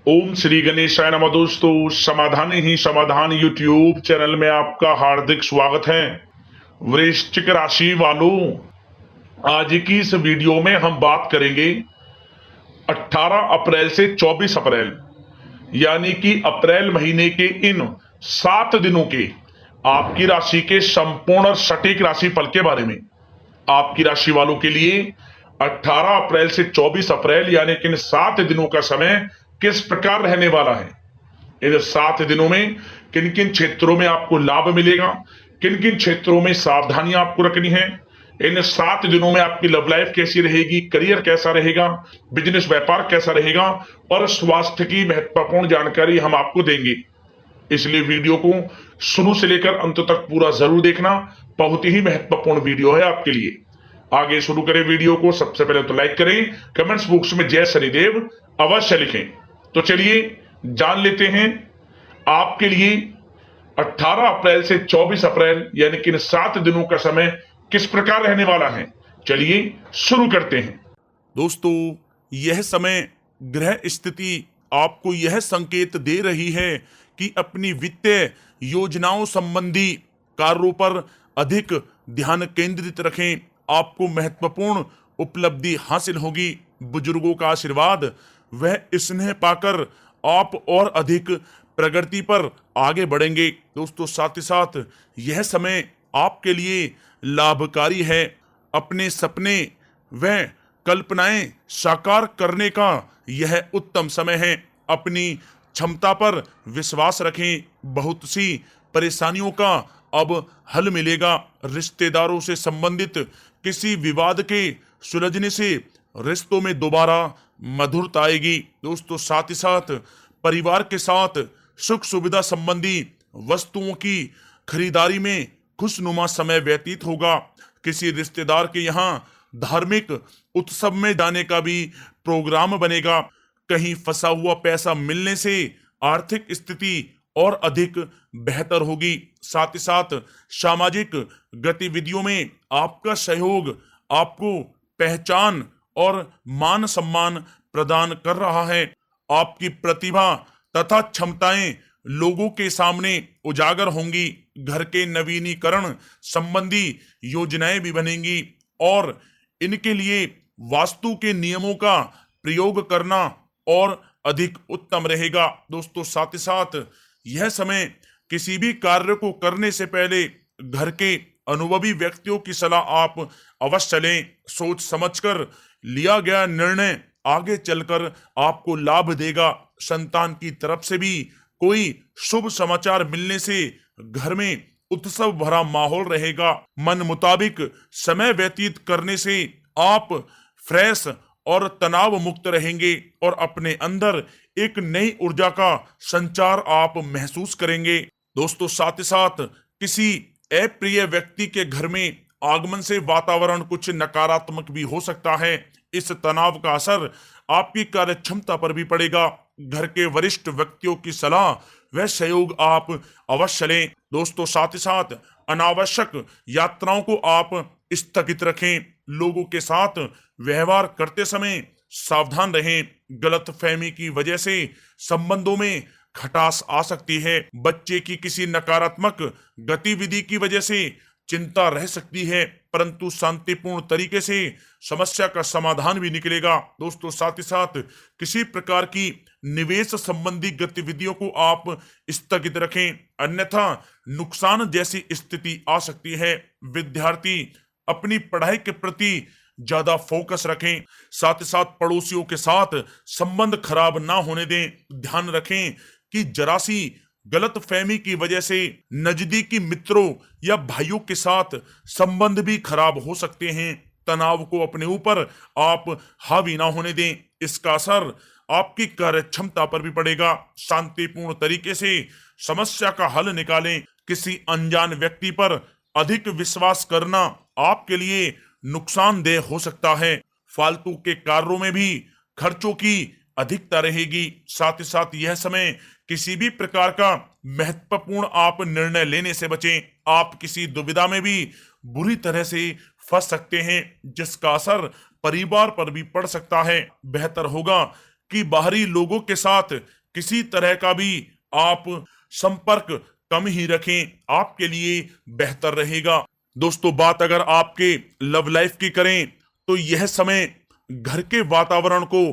ओम श्री गणेशाय नमः। दोस्तों, समाधान ही समाधान यूट्यूब चैनल में आपका हार्दिक स्वागत है। वृश्चिक राशि वालों, आज की इस वीडियो में हम बात करेंगे 18 अप्रैल से 24 अप्रैल यानी कि अप्रैल महीने के इन 7 दिनों के आपकी राशि के संपूर्ण और सटीक राशिफल के बारे में। आपकी राशि वालों के लिए 18 अप्रैल से 24 अप्रैल यानी कि इन 7 दिनों का समय किस प्रकार रहने वाला है। इन 7 दिनों में किन किन क्षेत्रों में आपको लाभ मिलेगा, किन किन क्षेत्रों में सावधानियां आपको रखनी है। इन 7 दिनों में आपकी लव लाइफ कैसी रहेगी, करियर कैसा रहेगा, बिजनेस व्यापार कैसा रहेगा और स्वास्थ्य की महत्वपूर्ण जानकारी हम आपको देंगे। इसलिए वीडियो को शुरू से लेकर अंत तक पूरा जरूर देखना। बहुत ही महत्वपूर्ण वीडियो है आपके लिए। आगे शुरू करें वीडियो को। सबसे पहले तो लाइक करें, कमेंट्स बॉक्स में जय शनिदेव अवश्य लिखें। तो चलिए जान लेते हैं आपके लिए 18 अप्रैल से 24 अप्रैल यानी कि इन 7 दिनों का समय किस प्रकार रहने वाला है। चलिए शुरू करते हैं। दोस्तों, यह समय ग्रह स्थिति आपको यह संकेत दे रही है कि अपनी वित्तीय योजनाओं संबंधी कार्यों पर अधिक ध्यान केंद्रित रखें। आपको महत्वपूर्ण उपलब्धि हासिल होगी। बुजुर्गों का आशीर्वाद वह स्नेह पाकर आप और अधिक प्रगति पर आगे बढ़ेंगे। दोस्तों, साथ ही साथ यह समय आपके लिए लाभकारी है। अपने सपने व कल्पनाएं साकार करने का यह उत्तम समय है। अपनी क्षमता पर विश्वास रखें। बहुत सी परेशानियों का अब हल मिलेगा। रिश्तेदारों से संबंधित किसी विवाद के सुलझने से रिश्तों में दोबारा मधुरता आएगी। दोस्तों, साथ ही साथ परिवार के साथ सुख सुविधा संबंधी वस्तुओं की खरीदारी में खुशनुमा समय व्यतीत होगा। किसी रिश्तेदार के यहाँ धार्मिक उत्सव में जाने का भी प्रोग्राम बनेगा। कहीं फंसा हुआ पैसा मिलने से आर्थिक स्थिति और अधिक बेहतर होगी। साथ ही साथ सामाजिक गतिविधियों में आपका सहयोग आपको पहचान और मान सम्मान प्रदान कर रहा है। आपकी प्रतिभा तथा क्षमताएं लोगों के सामने उजागर होंगी। घर के नवीनीकरण संबंधी योजनाएं भी बनेंगी और इनके लिए वास्तु के नियमों का प्रयोग करना और अधिक उत्तम रहेगा। दोस्तों, साथ ही साथ यह समय किसी भी कार्य को करने से पहले घर के अनुभवी व्यक्तियों की सलाह आप अवश्य लें। सोच समझकर लिया गया निर्णय आगे चलकर आपको लाभ देगा। संतान की तरफ से भी कोई शुभ समाचार मिलने से घर में उत्सव भरा माहौल रहेगा। मन मुताबिक समय व्यतीत करने से आप फ्रेश और तनाव मुक्त रहेंगे और अपने अंदर एक नई ऊर्जा का संचार आप महसूस करेंगे। दोस्तों, साथ ही साथ किसी अप्रिय व्यक्ति के घर में आगमन से वातावरण कुछ नकारात्मक भी हो सकता है। इस तनाव का असर आपकी कार्य क्षमता पर भी पड़ेगा। घर के वरिष्ठ व्यक्तियों की सलाह व सहयोग आप अवश्य लें। दोस्तों, साथ ही साथ अनावश्यक यात्राओं को आप स्थगित रखें। लोगों के साथ व्यवहार करते समय सावधान रहें। गलतफहमी की वजह से संबंधों में खटास आ सकती है। बच्चे की किसी नकारात्मक गतिविधि की वजह से चिंता रह सकती है, परंतु शांतिपूर्ण तरीके से समस्या का समाधान भी निकलेगा। दोस्तों, साथ ही साथ किसी प्रकार की निवेश संबंधी गतिविधियों को आप स्थगित रखें, अन्यथा नुकसान जैसी स्थिति आ सकती है। विद्यार्थी अपनी पढ़ाई के प्रति ज्यादा फोकस रखें। साथ ही साथ पड़ोसियों के साथ संबंध खराब ना होने दें। ध्यान रखें कि जरा सी गलत फहमी की वजह से नजदीकी मित्रों या भाइयों के साथ संबंध भी खराब हो सकते हैं। तनाव को अपने ऊपर आप हावी ना होने दें। इसका असर आपकी कार्य क्षमता पर भी पड़ेगा। शांतिपूर्ण तरीके से समस्या का हल निकालें। किसी अनजान व्यक्ति पर अधिक विश्वास करना आपके लिए नुकसानदेह हो सकता है। फालतू के कार्यों में भी खर्चों की अधिकता रहेगी। साथ ही साथ यह समय किसी भी प्रकार का महत्वपूर्ण आप निर्णय लेने से बचें। आप किसी दुविधा में भी बुरी तरह से फंस सकते हैं, जिसका असर परिवार पर भी पड़ सकता है। बेहतर होगा कि बाहरी लोगों के साथ किसी तरह का भी आप संपर्क कम ही रखें, आपके लिए बेहतर रहेगा। दोस्तों, बात अगर आपके लव लाइफ की करें तो यह समय घर के वातावरण को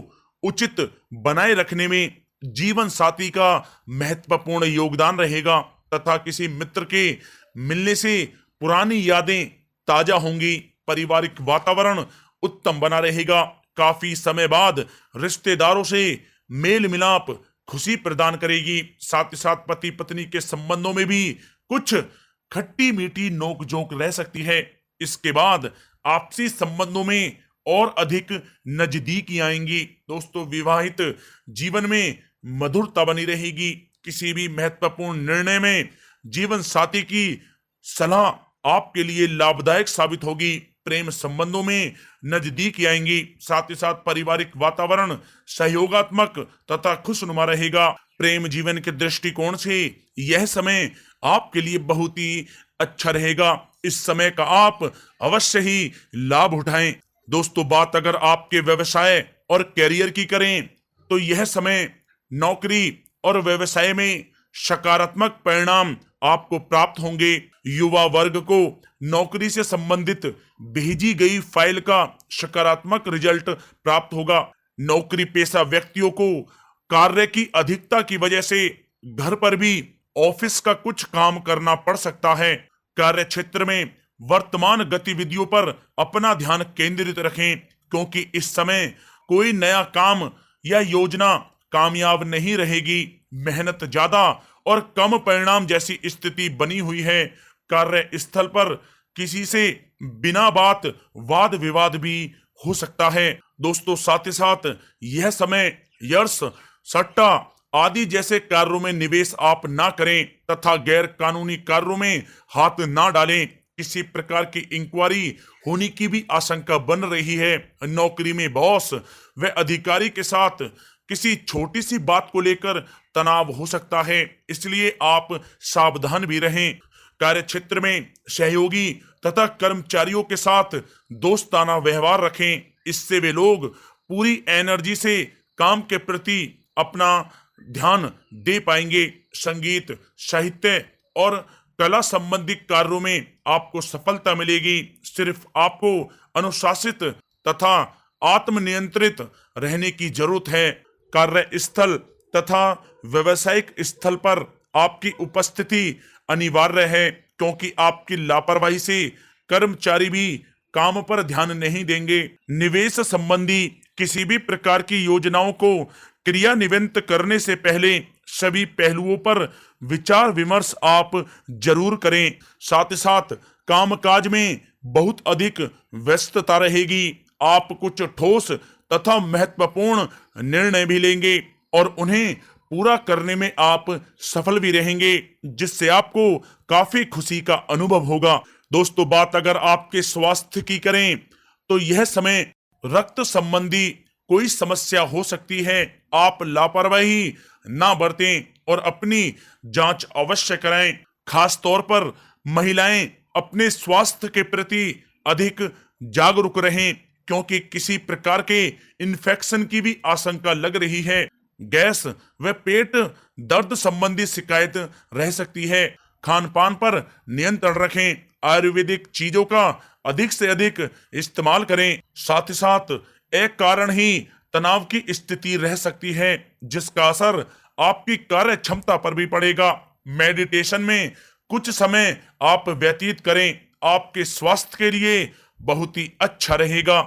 उचित बनाए रखने में जीवन साथी का महत्वपूर्ण योगदान रहेगा तथा किसी मित्र के मिलने से पुरानी यादें ताजा होंगी, पारिवारिक वातावरण उत्तम बना रहेगा। काफी समय बाद रिश्तेदारों से मेल मिलाप खुशी प्रदान करेगी। साथ ही साथ पति पत्नी के संबंधों में भी कुछ खट्टी मीठी नोक-झोंक रह सकती है। इसके बाद आपसी संबंधों में और अधिक नजदीकी आएंगी। दोस्तों, विवाहित जीवन में मधुरता बनी रहेगी। किसी भी महत्वपूर्ण निर्णय में जीवन साथी की सलाह आपके लिए लाभदायक साबित होगी। प्रेम संबंधों में नजदीकी आएंगी। साथ ही साथ पारिवारिक वातावरण सहयोगात्मक तथा खुशनुमा रहेगा। प्रेम जीवन के दृष्टिकोण से यह समय आपके लिए बहुत ही अच्छा रहेगा। इस समय का आप अवश्य ही लाभ उठाएं। दोस्तों, बात अगर आपके व्यवसाय और कैरियर की करें तो यह समय नौकरी और व्यवसाय में सकारात्मक परिणाम आपको प्राप्त होंगे। युवा वर्ग को नौकरी से संबंधित भेजी गई फाइल का सकारात्मक रिजल्ट प्राप्त होगा। नौकरी पेशा व्यक्तियों को कार्य की अधिकता की वजह से घर पर भी ऑफिस का कुछ काम करना पड़ सकता है। कार्य क्षेत्र में वर्तमान गतिविधियों पर अपना ध्यान केंद्रित रखें, क्योंकि इस समय कोई नया काम या योजना कामयाब नहीं रहेगी। मेहनत ज्यादा और कम परिणाम जैसी स्थिति बनी हुई है। कार्य स्थल पर किसी से बिना बात वाद विवाद भी हो सकता है। दोस्तों, साथ ही साथ यह समय यर्स सट्टा आदि जैसे कार्यों में निवेश आप ना करें तथा गैर कानूनी कार्यों में हाथ ना डालें। किसी प्रकार की इंक्वायरी होने की भी आशंका बन रही है। नौकरी में बॉस व अधिकारी के साथ किसी छोटी सी बात को लेकर तनाव हो सकता है, इसलिए आप सावधान भी रहें। कार्य क्षेत्र में सहयोगी तथा कर्मचारियों के साथ दोस्ताना व्यवहार रखें, इससे वे लोग पूरी एनर्जी से काम के प्रति अपना ध्यान दे पाएंगे। संगीत, साहित्य और कला संबंधी कार्यों में आपको सफलता मिलेगी। सिर्फ आपको अनुशासित तथा आत्मनियंत्रित रहने की जरूरत है। कार्यस्थल तथा व्यवसायिक स्थल पर आपकी उपस्थिति अनिवार्य है, क्योंकि आपकी लापरवाही से कर्मचारी भी काम पर ध्यान नहीं देंगे। निवेश संबंधी किसी भी प्रकार की योजनाओं को क्रियान्वित करने से पहले सभी पहलुओं पर विचार विमर्श आप जरूर करें। साथ ही साथ कामकाज में बहुत अधिक व्यस्तता रहेगी। आप कुछ ठोस तथा महत्वपूर्ण निर्णय भी लेंगे और उन्हें पूरा करने में आप सफल भी रहेंगे, जिससे आपको काफी खुशी का अनुभव होगा। दोस्तों, बात अगर आपके स्वास्थ्य की करें तो यह समय रक्त संबंधी कोई समस्या हो सकती है। आप लापरवाही ना बरतें और अपनी जांच अवश्य कराएं। खास तौर पर महिलाएं अपने स्वास्थ्य के प्रति अधिक जागरूक रहें, क्योंकि किसी प्रकार के इन्फेक्शन की भी आशंका लग रही है। गैस व पेट दर्द संबंधी शिकायत रह सकती है। खान पान पर नियंत्रण रखें। आयुर्वेदिक चीजों का अधिक से अधिक इस्तेमाल करें। साथ ही साथ एक कारण ही तनाव की स्थिति रह सकती है, जिसका असर आपकी कार्य क्षमता पर भी पड़ेगा। मेडिटेशन में कुछ समय आप व्यतीत करें, आपके स्वास्थ्य के लिए बहुत ही अच्छा रहेगा।